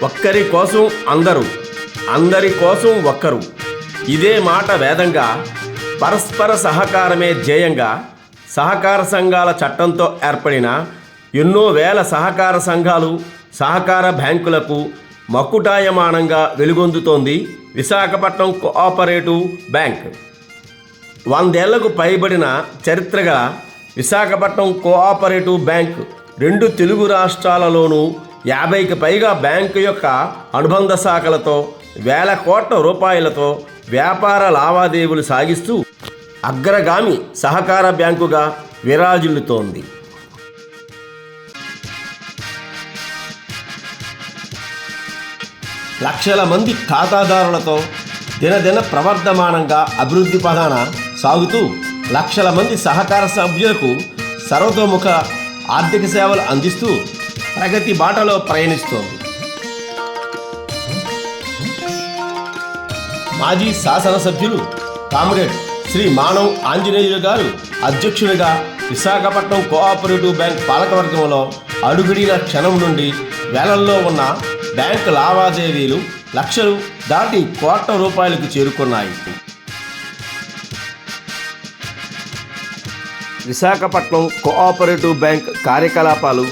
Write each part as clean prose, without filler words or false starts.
ఒక్కరి కోసం అందరూ, అందరి కోసం ఒక్కరు. ఇదే మాట వేదంగా, పరస్పర సహకారమే ధ్యేయంగా సహకార సంఘాల చట్టంతో ఏర్పడిన ఎన్నో వేల సహకార సంఘాలు, సహకార బ్యాంకులకు మక్కుటాయమానంగా వెలుగొందుతోంది విశాఖపట్నం కోఆపరేటివ్ బ్యాంక్. 100 ఏళ్లకు పైబడిన చరిత్రగా విశాఖపట్నం కోఆపరేటివ్ బ్యాంక్ 2 తెలుగు రాష్ట్రాలలోనూ 50కి పైగా బ్యాంకు యొక్క అనుబంధ శాఖలతో వేల కోట్ల రూపాయలతో వ్యాపార లావాదేవీలు సాగిస్తూ అగ్రగామి సహకార బ్యాంకుగా విరాజిల్లుతోంది. లక్షల మంది ఖాతాదారులతో దినదిన ప్రవర్ధమానంగా అభివృద్ధి పథాన సాగుతూ లక్షల మంది సహకార సభ్యులకు సర్వతోముఖ ఆర్థిక సేవలు అందిస్తూ ప్రగతి బాటలో ప్రయాణిస్తోంది. మాజీ శాసనసభ్యులు కామ్రేడ్ శ్రీ మానవ్ ఆంజనేయులు గారు అధ్యక్షునిగా విశాఖపట్నం కోఆపరేటివ్ బ్యాంక్ పాలకవర్గంలో అడుగుడిన క్షణం నుండి వేలల్లో ఉన్న బ్యాంకు లావాదేవీలు లక్షలు దాటి కోట్ల రూపాయలకు చేరుకున్నాయి. విశాఖపట్నం కోఆపరేటివ్ బ్యాంక్ కార్యకలాపాలు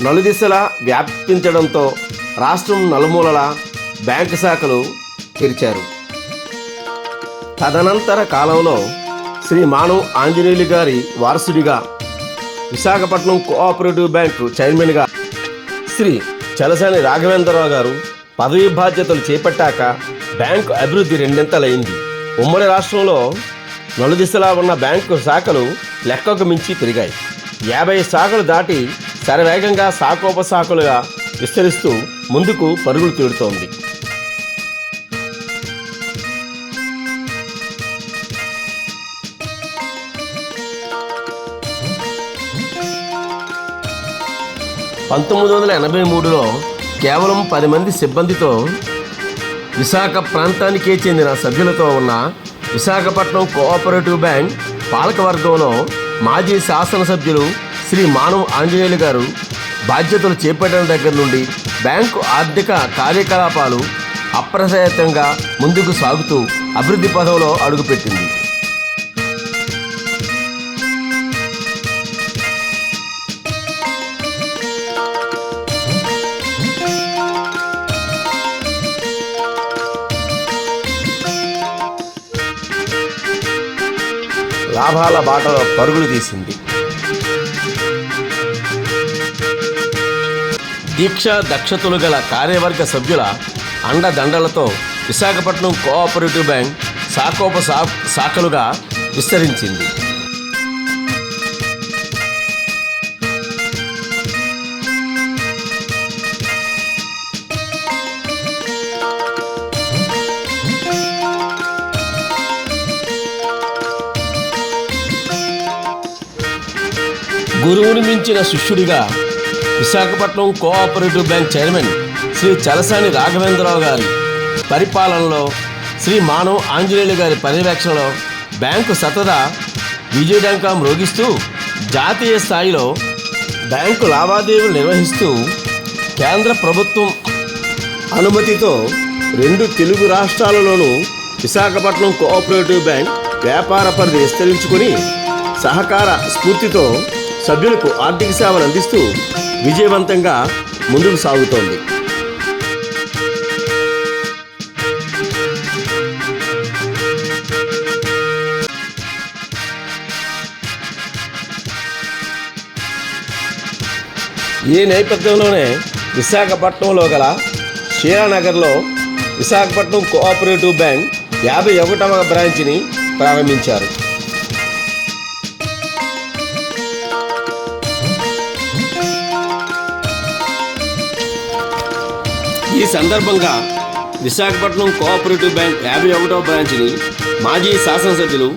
నలుదిశలా వ్యాపించడంతో రాష్ట్రం నలుమూలలా బ్యాంకు శాఖలు తెరిచారు. తదనంతర కాలంలో శ్రీ మానవ్ ఆంజనేయులు గారి వారసుడిగా విశాఖపట్నం కోఆపరేటివ్ బ్యాంకు చైర్మన్గా శ్రీ చలసాని రాఘవేంద్రరావు గారు పదవీ బాధ్యతలు చేపట్టాక బ్యాంకు అభివృద్ధి రెండింతలైంది. ఉమ్మడి రాష్ట్రంలో నలుదిశలా ఉన్న బ్యాంకు శాఖలు లెక్కకు మించి పెరిగాయి. 50 శాఖలు దాటి శరవేగంగా శాఖోపశాఖలుగా విస్తరిస్తూ ముందుకు పరుగులు తీడుతోంది. (1983లో కేవలం 10 మంది సిబ్బందితో విశాఖ ప్రాంతానికే చెందిన సభ్యులతో ఉన్న విశాఖపట్నం కోఆపరేటివ్ బ్యాంక్ పాలకవర్గంలో మాజీ శాసనసభ్యులు శ్రీ మానవ్ ఆంజనేయులు గారు బాధ్యతలు చేపట్టిన దగ్గర నుండి బ్యాంకు ఆర్థిక కార్యకలాపాలు అప్రయత్నంగా ముందుకు సాగుతూ అభివృద్ధి పథంలో అడుగుపెట్టింది. లాభాల బాటలో పరుగులు తీసింది. దీక్ష దక్షతలు గల కార్యవర్గ సభ్యుల అండదండలతో విశాఖపట్నం కోఆపరేటివ్ బ్యాంక్ శాఖలుగా విస్తరించింది. గురువుని మించిన శిష్యుడిగా Visakhapatnam cooperative bank chairman Shri Chalasani Raghavendra Rao గారి పరిపాలనలో, శ్రీ మానవ్ ఆంజనేయులు గారి పర్యవేక్షణలో బ్యాంకు సతత విజయడంకా మ్రోగిస్తూ జాతీయ స్థాయిలో బ్యాంకు లావాదేవీలు నిర్వహిస్తూ కేంద్ర ప్రభుత్వం అనుమతితో 2 తెలుగు రాష్ట్రాలలోనూ విశాఖపట్నం కోఆపరేటివ్ బ్యాంక్ వ్యాపార పరిధి విస్తరించుకొని సహకార స్ఫూర్తితో సభ్యులకు ఆర్థిక సేవలు అందిస్తూ విజయవంతంగా ముందుకు సాగుతోంది. ఈ నేపథ్యంలోనే విశాఖపట్నంలో గల షీరానగర్లో విశాఖపట్నం కోఆపరేటివ్ బ్యాంక్ 51వ బ్రాంచ్ని ప్రారంభించారు. ఈ సందర్భంగా విశాఖపట్నం కోఆపరేటివ్ బ్యాంక్ 51వ బ్రాంచ్ని మాజీ శాసనసభ్యులు,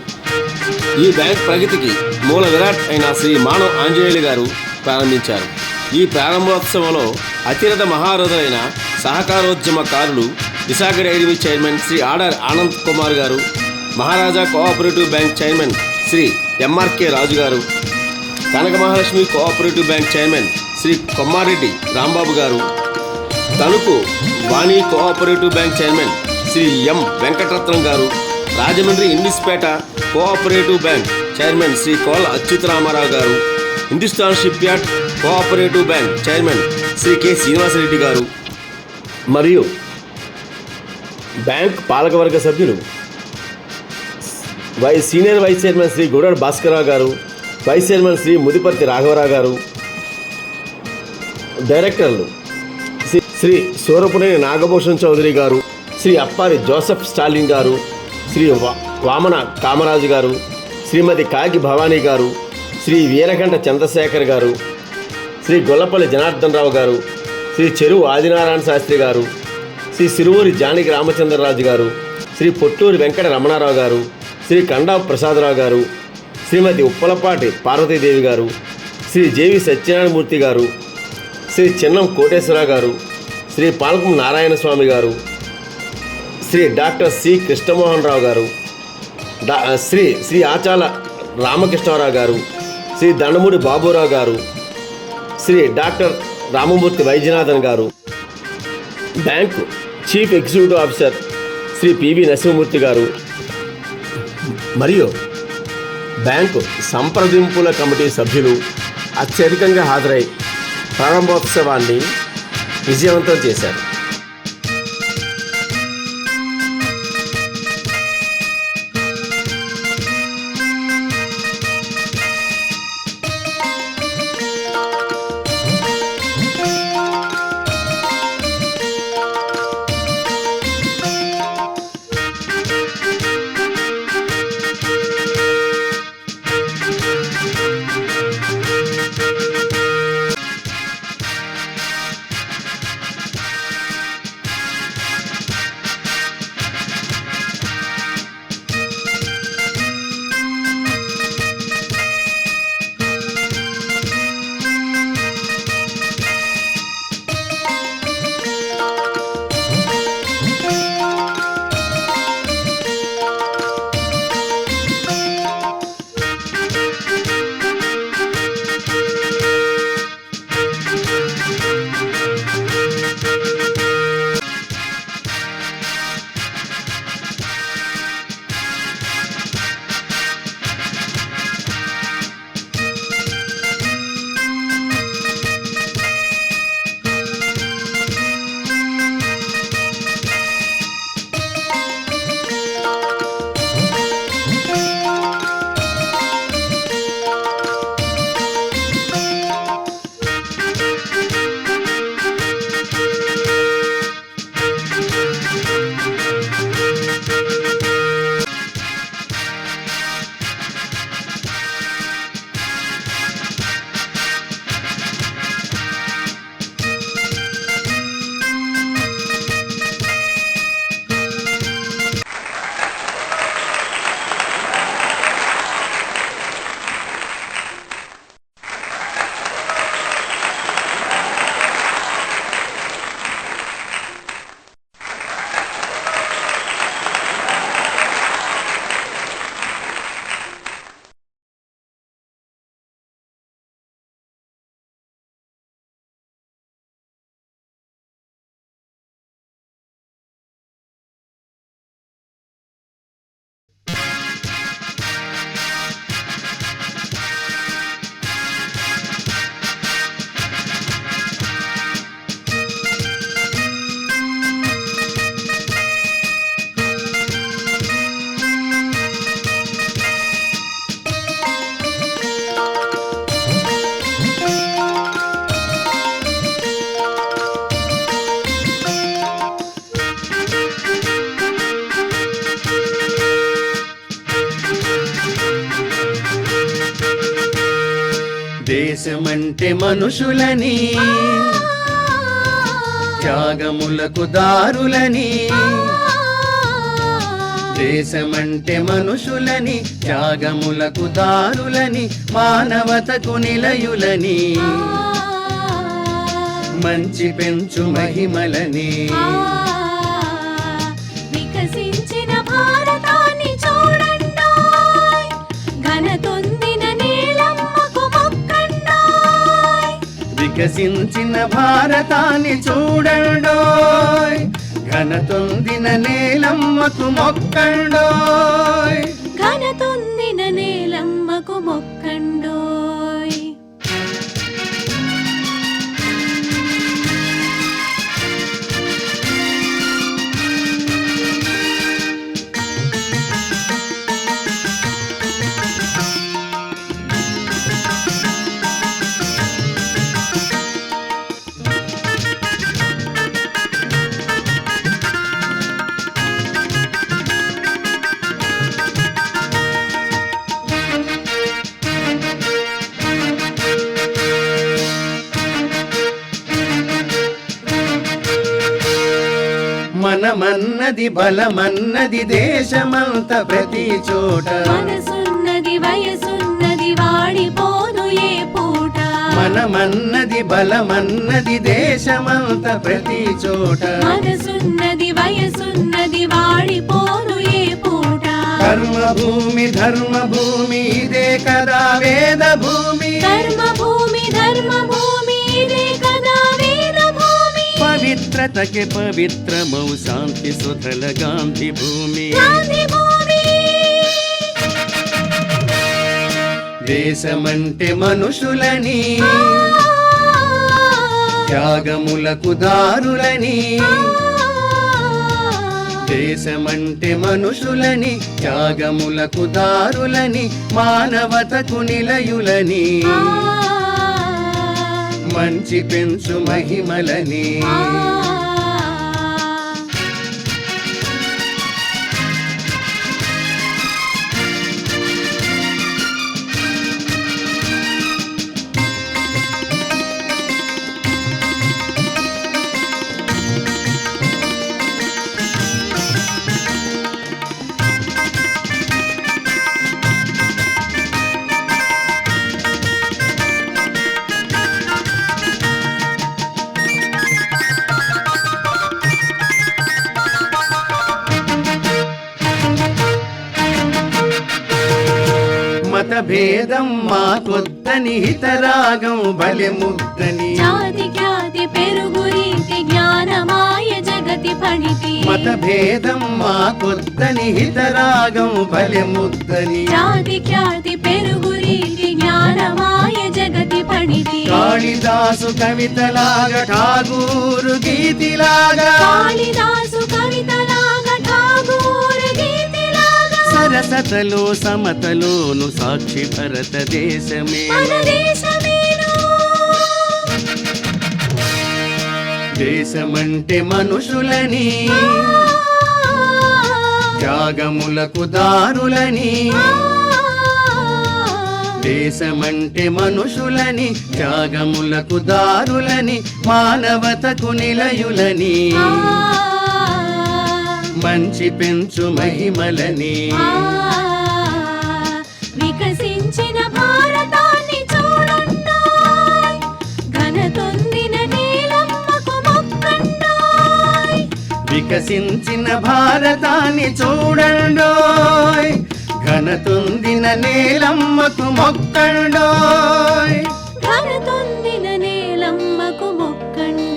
ఈ బ్యాంక్ ప్రగతికి మూల విరాట్ అయిన శ్రీ మానవ్ ఆంజనేయులు గారు ప్రారంభించారు. ఈ ప్రారంభోత్సవంలో అతిరథ మహారథులైన సహకారోద్యమకారులు విశాఖ డైరీ చైర్మన్ శ్రీ ఆర్డర్ Anand Kumar garu, Maharaja cooperative bank chairman Shri MRK Raju garu, Kanaka Mahalakshmi cooperative bank chairman Shri Kommareddy Rambabu garu, Tanuku Vani cooperative bank chairman Shri M Venkataratnam garu, Rajahmundry ఇండిస్పేట cooperative bank chairman Shri Kola Achyutharamarao garu, Hindustan shipyard cooperative bank chairman Shri K Srinivasareddy garu మరియు బ్యాంక్ పాలకవర్గ సభ్యులు senior vice chairman Shri Gudar Bhaskararao గారు, వైస్ చైర్మన్ శ్రీ ముదిపర్తి రాఘవరావు గారు, డైరెక్టర్లు శ్రీ సూరపునేని నాగభూషణ్ చౌదరి గారు, శ్రీ అప్పారి జోసెఫ్ స్టాలిన్ గారు, శ్రీ వామన కామరాజు గారు, శ్రీమతి కాగి భవానీ గారు, శ్రీ వీరకంఠ చంద్రశేఖర్ గారు, శ్రీ గొల్లపల్లి జనార్దన్ రావు గారు, శ్రీ చెరువు ఆదినారాయణ శాస్త్రి గారు, శ్రీ సిరువూరి జానకి రామచంద్రరాజు గారు, శ్రీ పొట్టూరి వెంకట రమణారావు గారు, శ్రీ కండా ప్రసాదరావు గారు, శ్రీమతి ఉప్పలపాటి పార్వతీదేవి గారు, శ్రీ జేవి సత్యనారాయణమూర్తి గారు, శ్రీ చిన్నం కోటేశ్వరరావు గారు, శ్రీ పాల్కం నారాయణ స్వామి గారు, శ్రీ డాక్టర్ సి కృష్ణమోహన్ రావు గారు, శ్రీ ఆచాల రామకృష్ణారావు గారు, శ్రీ దండమూడి బాబురావు గారు, శ్రీ డాక్టర్ రామమూర్తి వైద్యనాథన్ గారు, bank chief executive officer Shri PV Narasimhamurthy గారు మరియు బ్యాంకు సంప్రదింపుల కమిటీ సభ్యులు అత్యధికంగా హాజరై ప్రారంభోత్సవాన్ని విజయవంతం చేశారు. దేశమంటే మనుషులని, త్యాగములకు దారులని. దేశమంటే మనుషులని, త్యాగములకు దారులని, మానవతకు నిలయులని, మంచి పెంచు మహిమలని. వికసించిన భారతాన్ని చూడండోయ్, ఘనతొందిన నీలమ్మకు మొక్కండోయ్. వికసించిన భారతాన్ని చూడండోయ్ ఘనతొందిన నేలమ్మకు మొక్కండోయ్ ఘనతొందిన నేలమ్మకు మొక్కండోయ్ మనమన్నది బలమన్నది దేశమంత ప్రతి చోట మనసున్నది వయసున్నది వాడిపోదు ఏ పూట మనమన్నది బలమన్నది దేశమంత ప్రతి చోట మనసున్నది వయసున్నది వాడిపోదు ఏ పూట కర్మభూమి ధర్మభూమి ఇదే కదా వేద భూమి కర్మభూమి ధర్మభూమి ఇదే కదా వేద భూమి పవిత్రతకి పవిత్రమౌ శాంతి సుధల గాంధీ భూమి గాంధీ భూమి దేశమంటే మనుషులని త్యాగములకు దారులని దేశమంటే మనుషులని త్యాగములకు దారులని మానవతకు నిలయులని మంచి పెంచు మహిమలని మతభేదం మాకొద్దని హితరాగం బలె ముద్దని జాతి ఖ్యాతి పెరుగు రీతి జ్ఞానమాయ జగతి పణితి మతభేదం మాకొద్దని హితరాగం బలె ముద్దని జాతి ఖ్యాతి పెరుగు రీతి జ్ఞానమాయ జగతి పణితి కాళిదాసు కవితలాగా ఠాగూరు గీతిలాగా కాళిదాసు కవితలాగా ఠాగూర్ గీతిలాగా సరసతలో సమతలోను సాక్షి భారతదేశమే మన దేశమేను దేశమంటే మనుషులని త్యాగములకు దారులని దేశమంటే మనుషులని త్యాగములకు దారులని మానవతకు నిలయులని మంచి పెంచు మహిమలని వికసించిన భారతాన్ని చూడండోయ్ ఘనతొందిన నీలమ్మకు మొక్కండోయ్ వికసించిన భారతాన్ని చూడండోయ్ ఘనతుందిన నేలమ్మకు మొక్కండోయ్ ఘనతొందిన నీలమ్మకు మొక్కండోయ్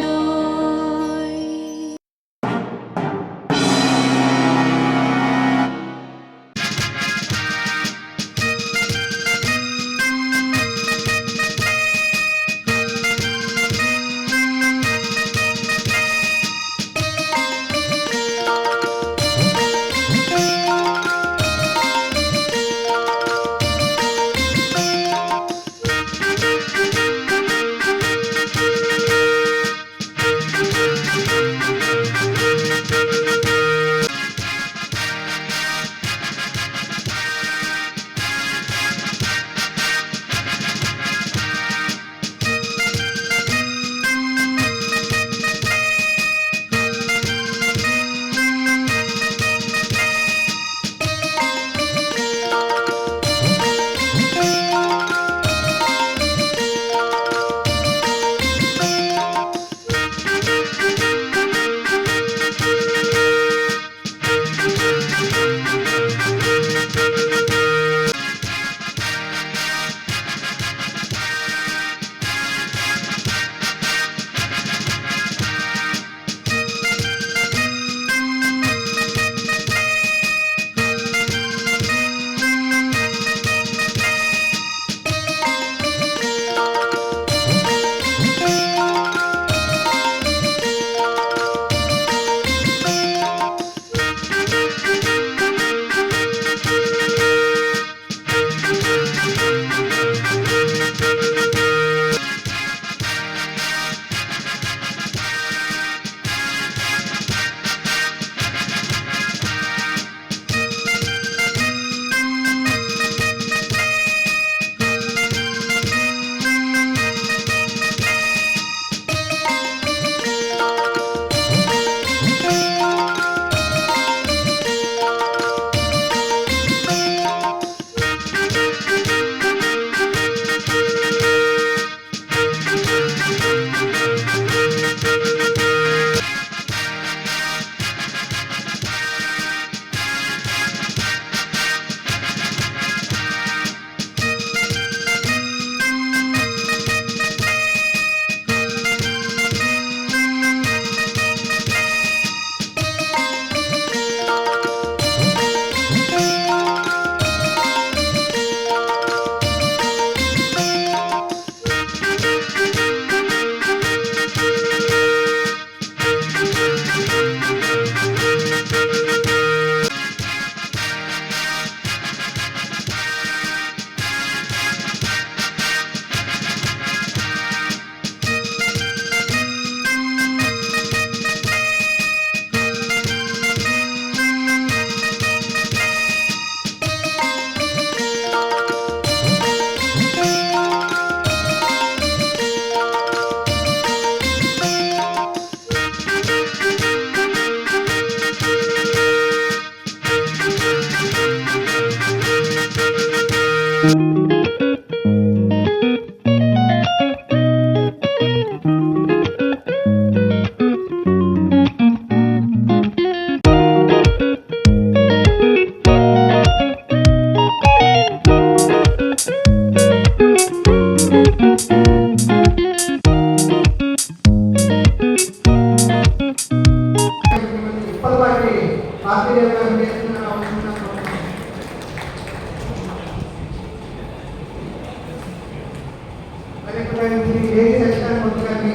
మరి ఇక్కడ శ్రీ ఏజీ సత్యనారాయణ గారిని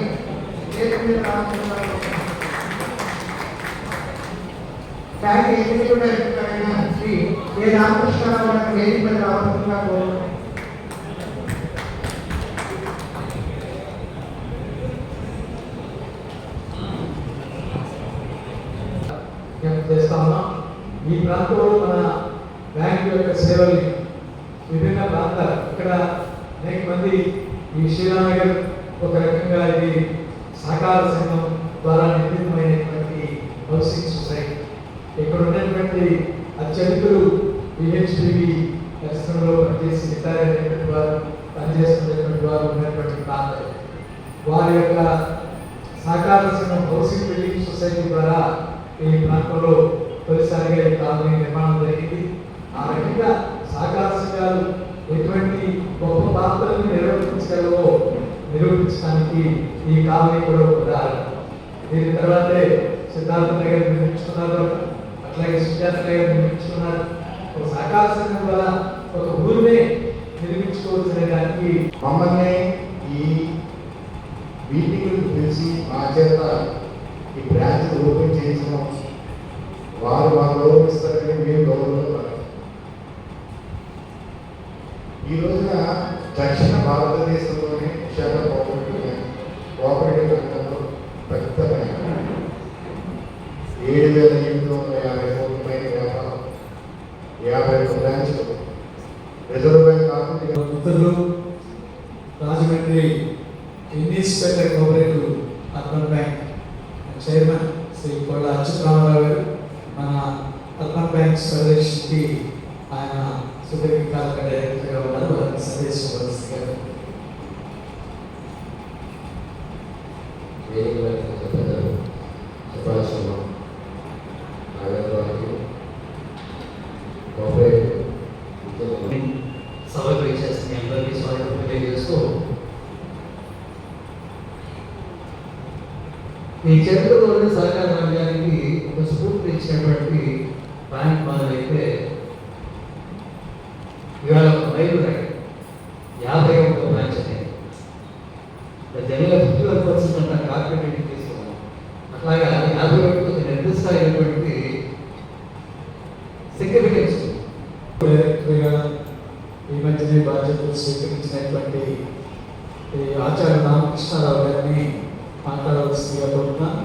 వేదిక మీద రావాల్సిందిగా బ్యాంక్ ఎగ్జిక్యూటివ్ డైరెక్టర్ అయిన శ్రీ ఏ రామకృష్ణరావు గారిని వేదిక మీద రావాల్సిందిగా కోరుతున్నాను. చేస్తా ఉన్నాం. ఈ ప్రాంతంలో మన బ్యాంకు యొక్క సేవల్ని విభిన్న ప్రాంతాలు ఇక్కడ అనేక మంది ఈ శ్రీరామనగర్ ఒక రకంగా ఇది సహకార సంఘం ద్వారా నిర్మితమైనటువంటి హౌసింగ్ సొసైటీ. ఇక్కడ ఉన్నటువంటి అత్యధికులు పిహెచ్డివి పరిశ్రమలో పనిచేసి రిటైర్ అయినటువంటి వారు పనిచేస్తున్నటువంటి వారు ఉన్నటువంటి ప్రాంతాలు. వారి యొక్క సహకార సంఘం హౌసింగ్ బిల్డింగ్ సొసైటీ ద్వారా ఈ ప్రాంతంలో తొలిసారిగా ఈ కాలనీ నిర్మాణం జరిగింది. ఆ రకంగా సహకార సంఘాలు ఎటువంటి గొప్ప పాత్రలను నిర్వహించగలవో నిరూపించడానికి ఈ కాలనీ కూడా ఒక ఉదాహరణ. దీని తర్వాతే సిద్ధార్థ నగర్ నిర్మించుకున్నారు, అట్లాగే సుజాత నగర్ నిర్మించుకున్నారు. ఒక సహకార సంఘం ద్వారా ఒక ఊరినే నిర్మించుకోవాల్సిన దానికి మమ్మల్ని ఈ మీటింగ్ పిలిచి మా చేత ఈ బ్రాంచ్ ఓపెన్ చేయించడం వారు గౌరవిస్తారని మేము గౌరవిస్తాం. ఈ రోజున దక్షిణ భారతదేశంలోనే విశాఖ కోఆపరేటివ్ రంగంలో పెద్దమైన 7,850 కోట్ల పైన వ్యాపారం, 51 బ్రాంచ్లు, రిజర్వ్ బ్యాంక్ ఆఫీస్ మిత్రులు Rajahmundry Indian cooperative urban bank chairman Shri Kolla Achyutarama Rao గారు మన అర్బన్ బ్యాంక్ ఫెడరేషన్కి ఆయన సుదీర్ఘకాల డైరెక్టర్గా ఉన్నారు. వారిని సందేశించవలసిందిగా సభకు ఇచ్చేస్తుంది. అందరికీ స్వాగతం తెలియజేస్తూ ఈ చరిత్రలోని సహకార రంగానికి ఒక స్ఫూర్తి ఇచ్చినటువంటి బ్యాంక్ మొదలైతే ఇవాళ ఒక మైలు రైట్ 51 బ్రాంచ్ అనేది జనరల్గా 51% అంతా కార్పొరేట్ తీసుకున్నాం. అట్లాగా 51 నిర్దిష్ట అయినటువంటి సిగ్నిఫికెన్స్. డైరెక్టర్గా ఈ మధ్యనే బాధ్యతలు స్వీకరించినటువంటి ఆచార్య రామకృష్ణారావు గారిని మాట్లాడవలసిందిగా కోరుతున్నాను.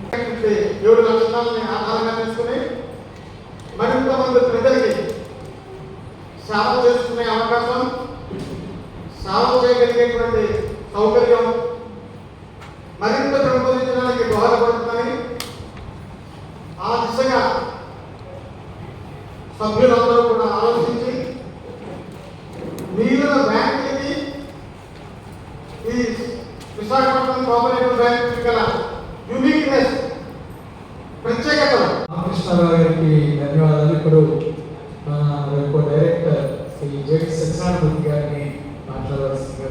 చేసినటువంటి 7 లక్షణాలని ఆధారంగా తీసుకుని మరింత మంది ప్రజలకి సేవ చేసుకునే అవకాశం, సేవ చేయగలిగేటువంటి సౌకర్యం మరింత పెంపొందించడానికి దోహదపడుతుందని ఆ దిశగా సభ్యులందరూ కూడా ఆలోచించి మిగిలిన బ్యాంకులకి ఈ విశాఖపట్నం కోఆపరేటివ్ బ్యాంక్ గల యూనిక్నెస్, ప్రత్యేకతలు. రామకృష్ణారావు గారికి ధన్యవాదాలు. ఇప్పుడు మన డైరెక్టర్ శ్రీ జెడి సత్యనారాయణ గారిని మాట్లాడవలసిందిగా.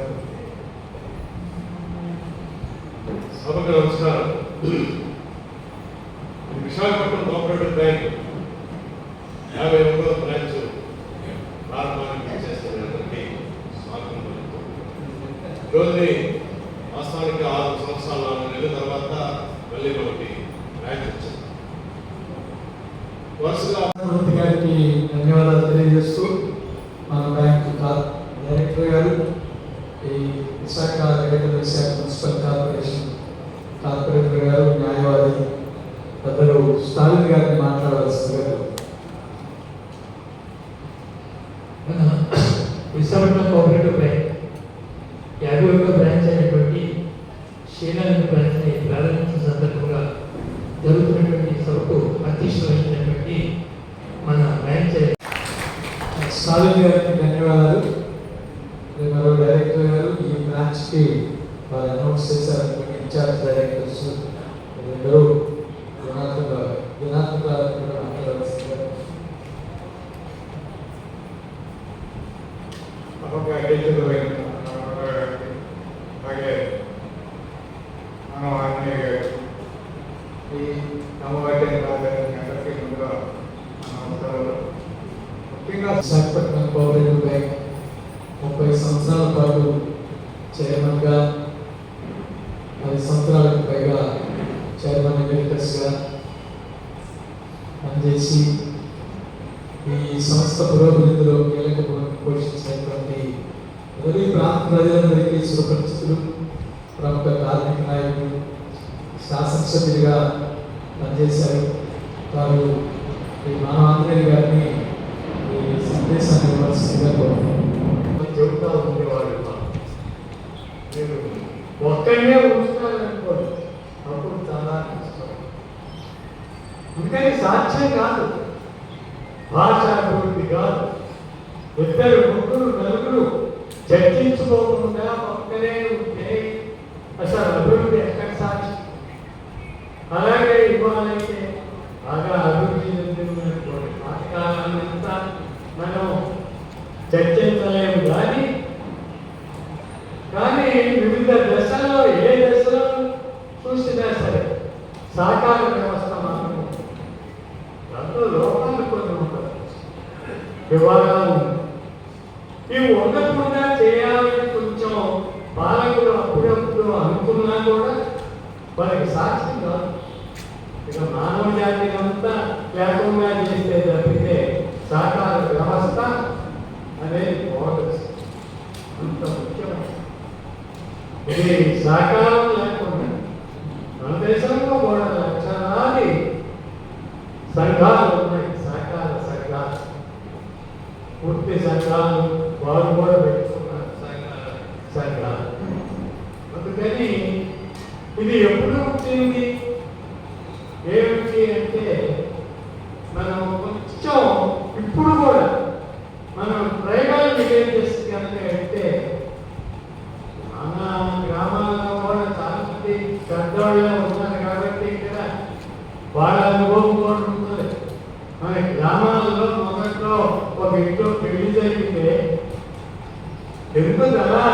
సభకు నమస్కారం. విశాఖపట్నం కోఆపరేటివ్ బ్యాంక్ 51వ బ్రాంచ్ ప్రారంభానికి చేస్తున్నటువంటి స్వాగతం పలుకుతూ ఈరోజుని వాస్తవానికి 6 సంవత్సరాల 4 నెలల తర్వాత మళ్ళీ మనకి బ్రాంచ్ వచ్చింది. వరుసగా గారికి ధన్యవాదాలు తెలియజేస్తూ మన బ్యాంక్ డైరెక్టర్ గారు, ఈ Visakha greater Visakha municipal corporation corporator గారు, న్యాయవాది పెద్దలు స్టాలిన్ గారిని మాట్లాడవలసిందిగా. మన విశాఖపట్నం కోఆపరేటివ్ బ్యాంక్ 51వ బ్రాంచ్ అయినటువంటి శ్రీనగర్ బ్రాంచ్ని ప్రారంభించిన సందర్భంగా జరుగుతున్నటువంటి సభకు అధ్యక్షులు వహించినటువంటి మన బ్యాంక్ స్టాలిన్ గారికి ధన్యవాదాలు. మరో డైరెక్టర్ గారు ఈ బ్రాంచ్కి వారు అనౌన్స్ చేశారు. ఇన్ఛార్జ్ డైరెక్టర్స్ అందరూ జనార్దన్ గారు కూడా మాట్లాడవలసిందిగా. అలాగే మనం ఆంజనేయ గారు ఈ నమ్మవాటిని రాజానికి అందరికీ ముందుగా నమస్కారాలు. ముఖ్యంగా విశాఖపట్నం కోఆపరేటివ్ బ్యాంక్ 30 సంవత్సరాల పాటు చైర్మన్గా, 10 సంవత్సరాలకు పైగా చైర్మన్ ఎమిరిటస్గా పనిచేసి ఈ సంస్థ పురోభివృద్ధిలో కీలక భూమిక పోషించినటువంటి మొదటి ప్రాంత ప్రజలందరికీ సుపరిచితులు, ప్రముఖ కార్మిక నాయకులు, శాసనసభ్యులుగా పనిచేశారు. వారు ఈ మానవాంజనేయ గారిని ఈ సందేశాన్ని ఇవ్వాల్సిందిగా కోరుతున్నాను. చెబుతా ఉండేవాడు. మీరు ఒక్కనే ఉంచుతారనుకోండి, అప్పుడు చాలా కష్టం. అందుకని సాధ్యం కాదు, భాషాభివృద్ధి కాదు. 2, 3, 4 చర్చించుకోకుండా ఒక్కనే ఉంటే అసలు అభివృద్ధి ఎక్కడ సాధ్యం? అలాగే ఇవ్వాలంటే బాగా అభివృద్ధి చెందుతున్నటువంటి పాఠకాలంతా మనం చర్చించలేము. కానీ వివిధ దశల్లో ఏ దశలో చూసినా సరే సహకార వ్యవస్థ మాత్రం దాంట్లో లోపాలు కొన్ని ఉంటాయి, వివాదాలు ఉన్నాయి. ఇవి ఉండకుండా చేయాలని కొంచెం పాలకులు అప్పుడప్పుడు అనుకున్నా కూడా వారికి సాధ్యం కాదు. ఇక మానవ జాతిని అంతా లేకుండా చేస్తే తప్పితే సహకార వ్యవస్థ అనేది బాగుంటుంది. అంత ముఖ్యమైన ఇది సహకారం లేకుండా మన దేశంలో కూడా లక్షలాది సంఘాలు ఉన్నాయి. సహకార సంఘాలు, పూర్తి సంఘాలు వారు కూడా పెట్టుకున్నారు సంఘాలు. అందుకని ఇది ఎప్పుడు వచ్చింది ఏమిటి అంటే మనం కొంచెం ఇప్పుడు కూడా మనం ట్రైబల్ విలేజెస్ కనుక అంటే మన గ్రామాల్లో కూడా చాలా మంది పెద్దవాళ్ళే ఉన్నారు కాబట్టి ఇక్కడ వాళ్ళ అనుభవం కూడా ఉంటుంది. మన గ్రామాల్లో మొదట్లో ఒక ఇంట్లో పెళ్లి జరిగితే ఎందుకు అలా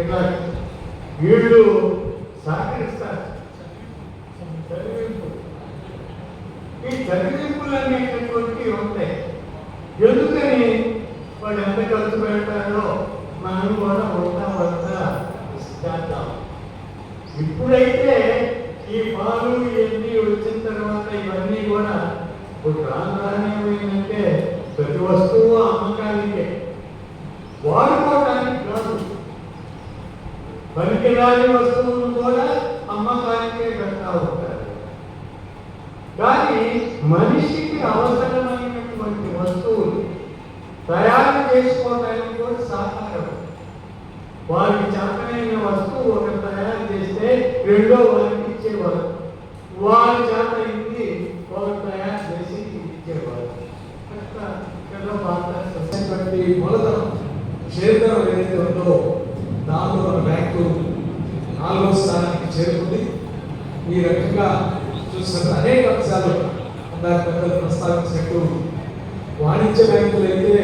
ఇట్లా వీళ్ళు సహకరిస్తారు. ఈ చదివింపులు అనేటటువంటివి ఉంటాయి. ఎందుకని వాళ్ళు ఎంత ఖర్చు పెడతారో మనం కూడా వద్దా చేద్దాం. ఇప్పుడైతే ఈ పాలు ఇవన్నీ వచ్చిన తర్వాత ఇవన్నీ కూడా ఇప్పుడు రానేమైందంటే ప్రతి వస్తువు అమ్మకానికే, వాడుకోవడానికి కాదు. పనికిరాని వస్తువులు కూడా అమ్మకానికే పెడతా ఉంటారు. కానీ మనిషికి అవసరమైనటువంటి వస్తువులు తయారు చేసుకోవడానికి కూడా సహకారం. వారికి చేతనైన వస్తువు ఒకరు తయారు చేస్తే రెండో వారికి ఇచ్చేవారు, వారి చేత ఇది ఒకరు తయారు చేసి ఇచ్చేవారు. మూలధనం షేర్దారు ఏదైతే ఉందో దాంట్లో మన బ్యాంకు 4వ స్థానానికి చేరుకుంది. ఈ రకంగా చూసిన అనేక అంశాలు అందాక పెద్దలు ప్రస్తావించినట్టు వాణిజ్య బ్యాంకులు అయితే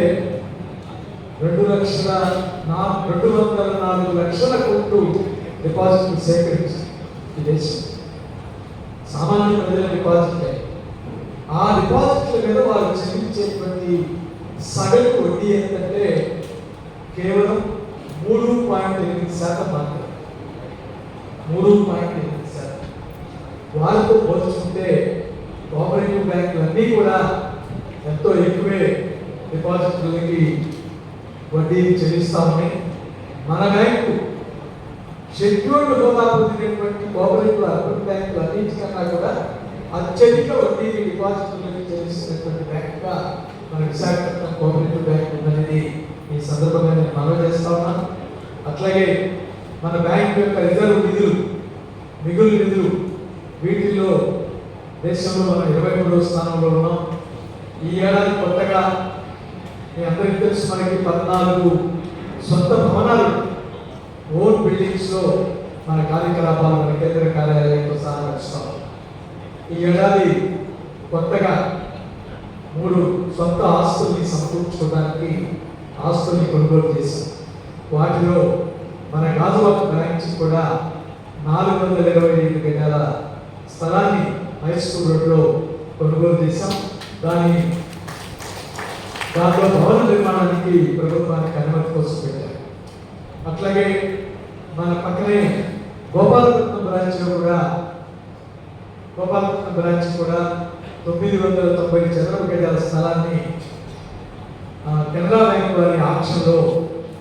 204 లక్షల కోట్లు డిపాజిట్లు సేకరించారు ఈ దేశం. సామాన్య ప్రజల డిపాజిట్, ఆ డిపాజిట్ల మీద వారు చెల్లించేటువంటి సగటు వడ్డీ ఏంటంటే కేవలం 3.8% మాత్రమే. 3.8%. వారితో పోల్చుకుంటే కోఆపరేటివ్ బ్యాంకులు అన్నీ కూడా ఎంతో ఎక్కువే డిపాజిట్లకి వడ్డీ చెల్లిస్తామని. మన బ్యాంకు షెడ్యూల్డ్ హోదా పొందినటువంటి కోఆపరేటివ్ అర్బన్ బ్యాంకులు అన్నింటికన్నా కూడా అత్యధిక వడ్డీ డిపాజిట్లకి చెల్లిస్తున్నటువంటి బ్యాంకుగా మన విశాఖపట్నం కోఆపరేటివ్ బ్యాంక్ ఉందనేది ఈ సందర్భంగా నేను మనవి చేస్తా ఉన్నాను. అట్లాగే మన బ్యాంక్ యొక్క రిజర్వ్ నిధులు, మిగులు నిధులు, వీటిల్లో దేశంలో మనం 23వ స్థానంలో ఉన్నాం. ఈ ఏడాది కొత్తగా మీ అందరికీ తెలుసు, మనకి 14 సొంత భవనాలు, ఓన్ బిల్డింగ్స్లో మన కార్యకలాపాలు మన కేంద్ర కార్యాలయంతో సహా నడుస్తాం. ఈ ఏడాది కొత్తగా 3 సొంత ఆస్తుల్ని సమకూర్చుకోవడానికి ఆస్తుల్ని కొనుగోలు చేశాం. వాటిలో మన గాజువాక బ్రాంచ్ కూడా 425 గజాల స్థలాన్ని హై స్కూల్ రోడ్లో కొనుగోలు చేశాం. దాంట్లో భవన నిర్మాణానికి ప్రభుత్వానికి అనుమతి కోసం పెట్టారు. అట్లాగే మన పక్కనే గోపాలపట్నం బ్రాంచ్ కూడా 990 చదరపు గజాల స్థలాన్ని కెనరా బ్యాంక్ వారి ఆక్షన్లో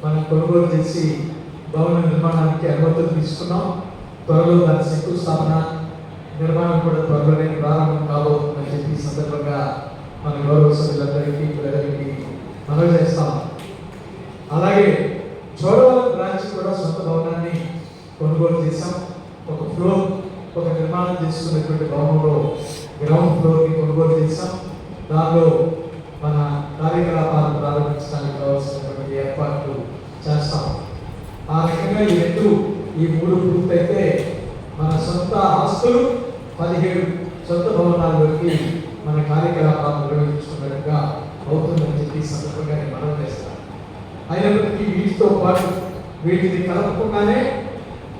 మనం కొనుగోలు చేసి భవన నిర్మాణానికి అనుమతులు తీసుకున్నాం. త్వరలో దాని శంకుస్థాపన నిర్మాణం కూడా త్వరలోనే ప్రారంభం కాబోతుందని చెప్పి ఈ సందర్భంగా మన గౌరవ సభ్యులందరికీ ప్రజలకి మనవి చేస్తాం. అలాగే చోడవరం బ్రాంచ్ కూడా సొంత భవనాన్ని కొనుగోలు చేశాం. ఒక నిర్మాణం చేసుకున్నటువంటి భవనంలో గ్రౌండ్ ఫ్లోర్ని కొనుగోలు చేశాం. దానిలో మన కార్యకలాపాలను ప్రారంభించడానికి కావాల్సినటువంటి ఏర్పాట్లు చేస్తాం. ఆ రకంగా ఈ 3 పూర్తయితే మన సొంత ఆస్తులు 17 సొంత భవనాల్లోకి మన కార్యకలాపాలను నిర్వహించుకున్నట్టుగా అవుతుందని చెప్పి సందర్భంగా నేను మనవి చేస్తాను. అయినప్పటికీ వీటితో పాటు వీటిని కలపకుండానే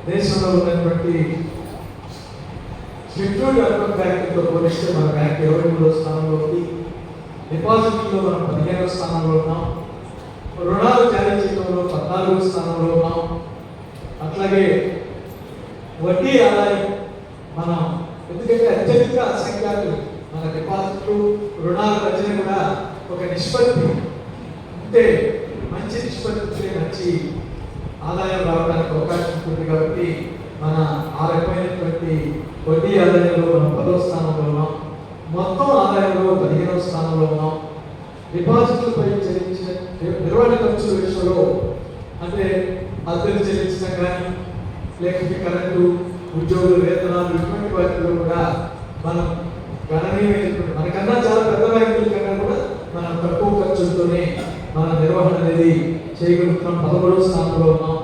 దేశంలో ఉన్నటువంటి షెడ్యూల్డ్ అర్బన్ బ్యాంకులతో పోలిస్తే మన బ్యాంక్ 23వ స్థానంలో ఉంది. డిపాజిట్లో మనం 15వ స్థానంలో ఉన్నాం. రుణాలు జారీ చేయడంలో 14వ స్థానంలో ఉన్నాం. అట్లాగే వడ్డీ ఆదాయం మనం ఎందుకంటే అత్యధిక సంఖ్యాకులు మన డిపాజిట్లు రుణాల మధ్యన కూడా ఒక నిష్పత్తి అంటే మంచి నిష్పత్తి మంచి ఆదాయం రావడానికి అవకాశం ఉంటుంది. కాబట్టి మన ఆ రకమైనటువంటి వడ్డీ ఆదాయంలో మనం 10వ స్థానంలో ఉన్నాం. మొత్తం ఆదాయంలో 15వ స్థానంలో ఉన్నాం. డిపాజిట్లపై చెల్లించిన నిర్వహణ ఖర్చుల విషయంలో అంటే అద్దెలు చెల్లించడం కానీ లేకపోతే కరెంటు ఉద్యోగుల వేతనాలు ఇటువంటి వాటిలో కూడా మనం గణనీయమైనటువంటి మనకన్నా చాలా పెద్ద బ్యాంకుల కన్నా కూడా మనం తక్కువ ఖర్చులతోనే మన నిర్వహణ అనేది చేయగలుగుతున్నాం. 11వ స్థానంలో ఉన్నాం.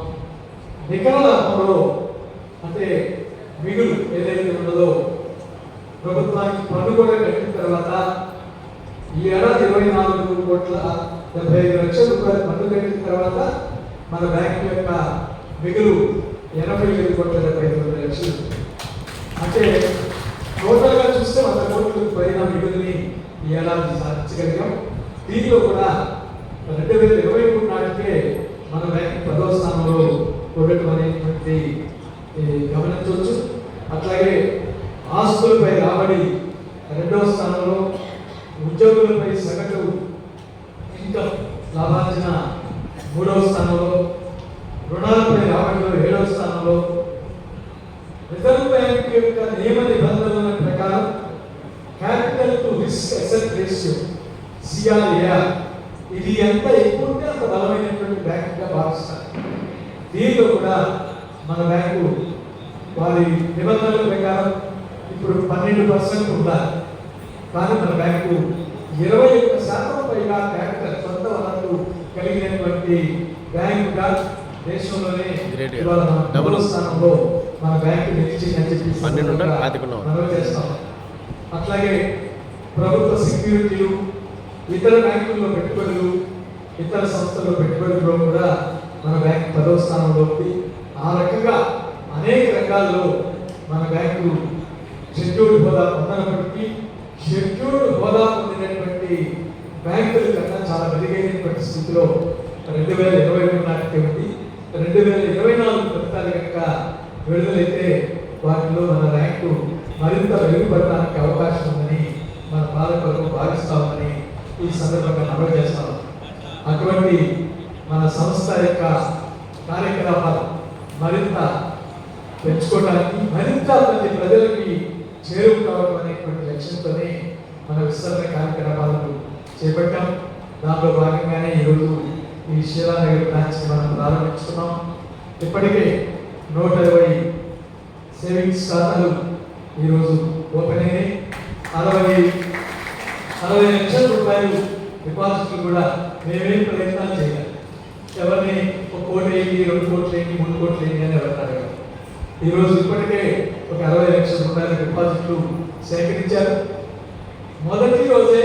నికర లాభంలో అంటే మిగులు ఏదైతే ఉన్నదో ప్రభుత్వానికి పన్ను కూడా కట్టిన తర్వాత ఈ ఏడాది 24,75,00,000 పన్ను కట్టిన తర్వాత మన బ్యాంకు యొక్క మిగులు 87,75,00,000. అంటే టోటల్గా చూస్తే 100 కోట్లకు పైన మిగులుని ఈ ఏడాది సాధించగలిగాం. దీనిలో కూడా 2023 నాటికే మన బ్యాంక్ 10వ స్థానంలో ఉండటం అనేటువంటి గమనించవచ్చు. అట్లాగే ఆస్తులపై రాబడి 2వ స్థానంలో, ఉద్యోగులపై సగటు ఇన్కమ్ లాభార్జన 3వ స్థానంలో, రుణాలపై రాబడిలో 7వ స్థానంలో, రిజర్వ్ బ్యాంక్ యొక్క నియమ నిబంధనల ప్రకారం capital to risk asset ratio CRAR ఇది ఎంత ఎక్కువ ఉంటే అంత బలమైనటువంటి బ్యాంకుగా భావిస్తారు. దీనిలో కూడా మన బ్యాంకు వారి నిబంధనల ప్రకారం ఇప్పుడు 12% ఉండాలి. కానీ మన బ్యాంకు 21% పైగా క్యాపిటల్ సొంత వనరులు కలిగినటువంటి బ్యాంకుగా దేశంలోనే ఇవాళ 10వ స్థానంలో మన బ్యాంకు నిలిచిందని చెప్పి మనవి చేస్తాం. అట్లాగే ప్రభుత్వ సెక్యూరిటీలు, ఇతర బ్యాంకుల్లో పెట్టుబడులు, ఇతర సంస్థల్లో పెట్టుబడుల్లో కూడా మన బ్యాంకు 10వ స్థానంలో ఉంది. ఆ రకంగా అనేక రంగాల్లో మన బ్యాంకు షెడ్యూల్డ్ హోదా పొందనప్పటికీ షెడ్యూల్డ్ హోదా పొందినటువంటి బ్యాంకుల కన్నా చాలా మెరుగైనటువంటి స్థితిలో 2023 నాటికి ఉంది. 2024 ఫలితాలు కనుక విడుదలైతే వాటిలో మన ర్యాంకు మరింత మెరుగుపడడానికి అవకాశం ఉందని మన పాలకులకు భావిస్తామని ఈ సందర్భంగా మనవి చేస్తాం. అటువంటి మన సంస్థ యొక్క కార్యకలాపాలు మరింత పెంచుకోవడానికి, మరింత మంది ప్రజలకి చేరువ కావడం అనేటువంటి లక్ష్యంతోనే మన విస్తరణ కార్యకలాపాలను చేపట్టాం. దాంట్లో భాగంగానే ఈరోజు ఈ శిలానగర్ బ్రాంచ్ మనం ప్రారంభించుకున్నాం. ఇప్పటికే 120 సేవింగ్స్ ఖాతాలు ఈరోజు ఓపెన్ అయినాయి. 60 లక్షల రూపాయలు డిపాజిట్లు కూడా మేమేం ప్రయత్నాలు చేయాలి. ఎవరిని 1 కోటి వేయండి, 2 కోట్లు వేయండి, 3 కోట్లు వేయండి అని ఎవరు అడగారు. ఈరోజు ఇప్పటికే ఒక 60 లక్షల రూపాయల డిపాజిట్లు సేకరించారు. మొదటి రోజే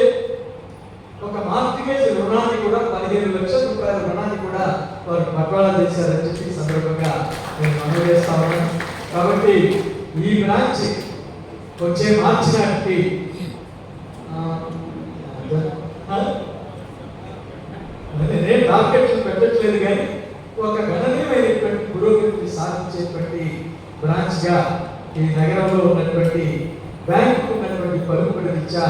ఒక మార్టిగేజ్ రుణాన్ని కూడా 15 లక్షల రూపాయల రుణాన్ని కూడా వారు పట్వాడా చేశారని చెప్పి ఈ సందర్భంగా నేను మనవి చేస్తా ఉన్నాను. కాబట్టి ఈ బ్రాంచ్ వచ్చే మార్చి నాటికి నేను టార్గెట్లు పెట్టట్లేదు, కానీ ఒక గణనీయమైనటువంటి పురోగతిని సాధించేటువంటి బ్రాంచ్గా ఈ నగరంలో ఉన్నటువంటి బ్యాంకు ఉన్నటువంటి పలుకుబడి రీత్యా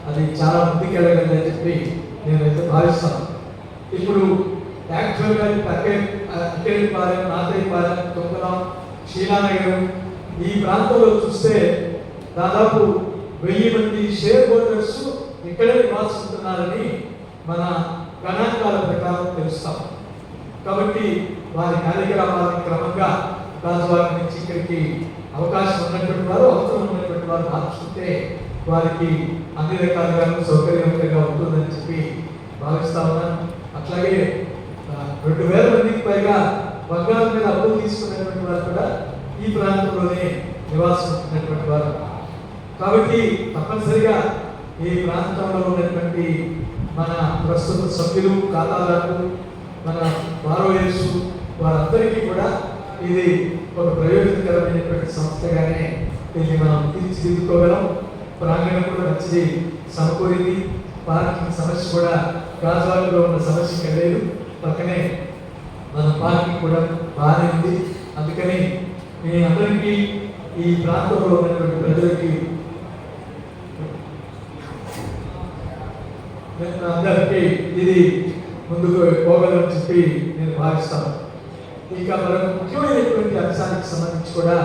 అది చాలా ముందుకెళ్ళగలదని చెప్పి నేనైతే భావిస్తాను. ఇప్పుడు యాక్చువల్గా అక్కేపాలెం, నాతయ్యపాలెం, తొక్కలం, శీలానగరం ఈ ప్రాంతంలో చూస్తే దాదాపు 1000 మంది షేర్ హోల్డర్స్ ఇక్కడే నివాసిస్తున్నారని మన గణాంకాల ప్రకారం తెలుస్తాం. కాబట్టి వారి కార్యకలాపాలను క్రమంగా రాజవారి నుంచి ఇక్కడికి అవకాశం ఉన్నటువంటి వారు, అవసరం ఉన్నటువంటి వారు మార్చుకుంటే వారికి అన్ని రకాలుగా సౌకర్యవంతంగా ఉంటుందని చెప్పి భావిస్తా ఉన్నాను. అట్లాగే 2000 మందికి పైగా బంగారం మీద అప్పులు తీసుకున్నటువంటి వారు కూడా ఈ ప్రాంతంలోనే నివాసం ఉంటున్నటువంటి వారు. కాబట్టి తప్పనిసరిగా ఈ ప్రాంతంలో ఉన్నటువంటి మన ప్రస్తుత సభ్యులు, ఖాతాదారులు, మన బారోయర్స్ వారందరికీ కూడా ఇది ఒక ప్రయోజనకరమైనటువంటి సంస్థగానే దీన్ని మనం తీర్చిదిద్దుకోగలం. ప్రాంగణం కూడా మంచిది సమకూరింది. పార్కింగ్ సమస్య కూడా రాజవాడలో ఉన్న సమస్య లేదు. పక్కనే మన పార్కింగ్ కూడా బాగానే ఉంది. అందుకని మీ అందరికీ ఈ ప్రాంతంలో ఉన్నటువంటి ప్రజలకి అందరికీ ఇది ముందుకు పోగలని చెప్పి నేను భావిస్తాను. ఇక మరొక ముఖ్యమైనటువంటి అంశానికి సంబంధించి కూడా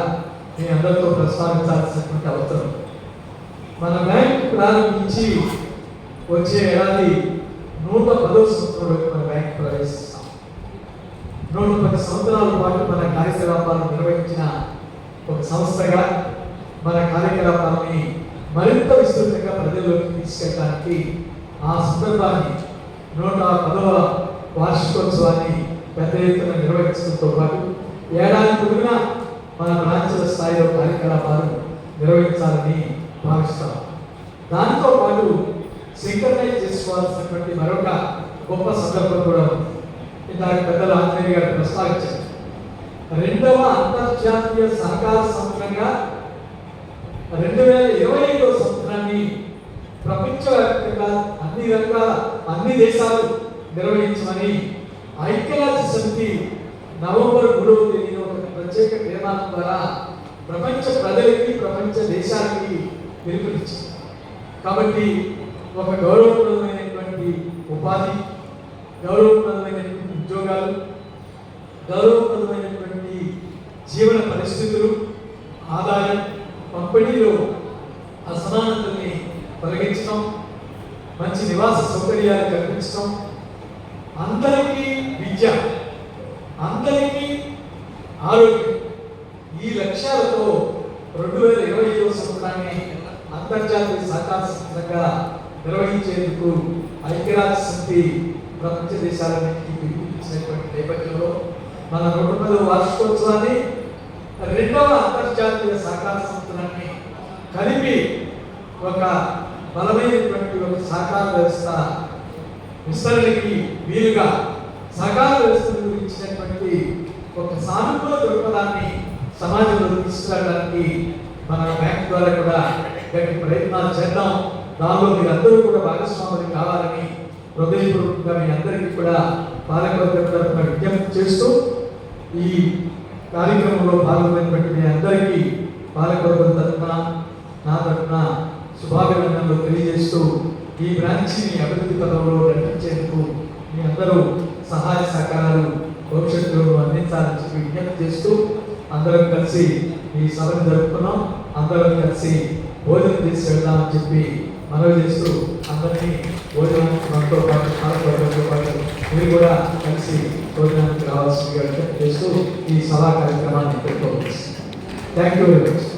మీ అందరితో ప్రస్తావించాల్సినటువంటి అవసరం. మన బ్యాంక్ ప్రారంభించి వచ్చే ఏడాది 110వ సంవత్సరంలోకి మన బ్యాంక్ ప్రవేశిస్తాం. 110 సంవత్సరాల పాటు మన కార్యకలాపాలను నిర్వహించిన ఒక సంస్థగా మన కార్యకలాపాలని మరింత విస్తృతంగా ప్రజల్లోకి తీసుకెళ్ళడానికి ఆ సందర్భాన్ని 110వ వార్షికోత్సవాన్ని పెద్ద ఎత్తున నిర్వహించడంతో పాటు ఏడాది పొడుగునా మన బ్రాంచ్ల స్థాయిలో కార్యకలాపాలు నిర్వహించాలని భావిస్తాం. దాంతో పాటు సింక్రనైజ్ చేసుకోవాల్సినటువంటి మరొక గొప్ప సందర్భం కూడా ఉంది. ఇందాక పెద్దలు ఆంజనేయ గారు ప్రస్తావించారు. 2వ అంతర్జాతీయ సహకార సంవత్సరంగా 2025వ సంవత్సరాన్ని ప్రపంచవ్యాప్తంగా అన్ని దేశాలు నిర్వహించమని ఐక్యరాజ్య సమితి నవంబర్ 3వ తేదీన ఒక ప్రత్యేక తీర్మానం ద్వారా ప్రపంచ ప్రజలకి, ప్రపంచ దేశాలకి పిలుపునిచ్చింది. కాబట్టి ఒక గౌరవప్రదమైనటువంటి ఉపాధి, గౌరవప్రదమైనటువంటి ఉద్యోగాలు, గౌరవప్రదమైనటువంటి జీవన పరిస్థితులు, ఆదాయం, పంపిణీలో అసమానతల్ని తొలగించడం, మంచి నివాస సౌకర్యాలు కల్పించడం, అందరికీ విద్య, అందరికీ ఆరోగ్యం, ఈ లక్ష్యాలతో 2025వ సంవత్సరాన్ని అంతర్జాతీయ సహకార సంస్థగా నిర్వహించేందుకు ఐక్యరాజ్య సమితి ప్రపంచ దేశాలన్నింటికీ పిలుపునిచ్చినటువంటి నేపథ్యంలో మన 110వ వార్షికోత్సవాన్ని 2వ అంతర్జాతీయ సహకార సంస్థలన్నీ కలిపి ఒక బలమైనటువంటి ఒక సహకార వ్యవస్థ విస్తరణకి వీలుగా సహకార వ్యవస్థ గురించినటువంటి ఒక సానుకూల దృక్పథాన్ని సమాజంలో తీసుకురావడానికి మన బ్యాంక్ ద్వారా కూడా గట్టి ప్రయత్నాలు చేద్దాం. దానిలో మీరందరూ కూడా భాగస్వాములు కావాలని హృదయపూర్వకంగా మీ అందరికీ కూడా పాలకవర్గం తరఫున విజ్ఞప్తి చేస్తూ ఈ కార్యక్రమంలో పాల్గొన్నటువంటి మీ అందరికీ పాలకవర్గం తరఫున, నా తరఫున శుభాభినందనలు తెలియజేస్తూ ఈ బ్రాంచ్ని అభివృద్ధి పదంలో నడిపించేందుకు మీ అందరూ సహాయ సహకారాలు భవిష్యత్తులో అందించాలని చెప్పి విజ్ఞప్తి చేస్తూ అందరం కలిసి ఈ సభను జరుపుకున్నాం. అందరం కలిసి భోజనం చేసి వెళ్దామని చెప్పి మనవి చేస్తూ అందరినీ భోజనానికి మనతో పాటు పాల్గొనడంతో పాటు మీరు కూడా కలిసి భోజనానికి రావాల్సిందిగా విజ్ఞప్తి చేస్తూ ఈ సభా కార్యక్రమాన్ని పెట్టుకోవచ్చు. Thank you very much.